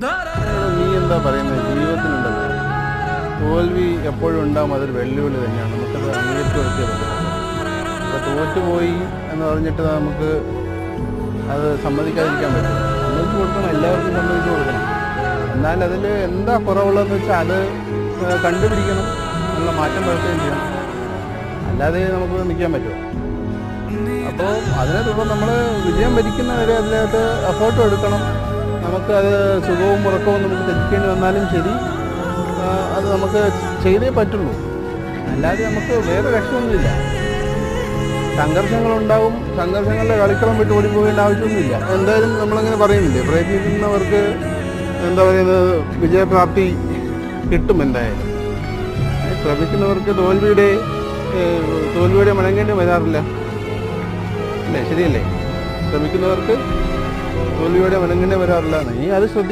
നീ എന്താ പറയുന്നത്? ജീവിതത്തിലുണ്ടല്ലോ, തോൽവി എപ്പോഴും ഉണ്ടാകും. അതൊരു വെല്ലുവിളി തന്നെയാണ്. നമുക്കത് അംഗീകരിച്ച് കൊടുത്തേ പറ്റില്ല. ഇപ്പോൾ തോറ്റുപോയി എന്ന് പറഞ്ഞിട്ട് നമുക്ക് അത് സമ്മതിക്കാതിരിക്കാൻ പറ്റില്ല. സമ്മതിച്ച് കൊടുക്കണം, എല്ലാവർക്കും സമ്മതിച്ച് കൊടുക്കണം. എന്നാൽ അതിൽ എന്താ കുറവുള്ളതെന്ന് വെച്ചാൽ അത് കണ്ടുപിടിക്കണം, നല്ല മാറ്റം വരുത്തുകയും ചെയ്യണം. അല്ലാതെ നമുക്ക് നിൽക്കാൻ പറ്റുമോ? അപ്പോൾ അതിനെ തുടർന്ന് നമ്മൾ വിജയം വരിക്കുന്നവരെ അതിനകത്ത് എഫേർട്ടും എടുക്കണം. നമുക്കത് സുഖവും ഉറക്കവും നമുക്ക് ത്യജിക്കേണ്ടി വന്നാലും ശരി, അത് നമുക്ക് ചെയ്തേ പറ്റുള്ളൂ. അല്ലാതെ നമുക്ക് വേറെ രക്ഷയൊന്നുമില്ല. സംഘർഷങ്ങളുണ്ടാവും. സംഘർഷങ്ങളുടെ കളിക്കളം വിട്ട് ഓടിപ്പോകേണ്ട ആവശ്യമൊന്നുമില്ല. എന്തായാലും നമ്മളങ്ങനെ പറയുന്നില്ലേ, പ്രയത്നിക്കുന്നവർക്ക് എന്താ പറയുന്നത്, വിജയപ്രാപ്തി കിട്ടും. എന്തായാലും ശ്രമിക്കുന്നവർക്ക് തോൽവിയുടെ മടങ്ങേണ്ടി വരാറില്ല. അല്ലേ? ശരിയല്ലേ? ശ്രമിക്കുന്നവർക്ക് തോൽവിയോടെ മടങ്ങേണ്ടി വരാറില്ല. നീ അത്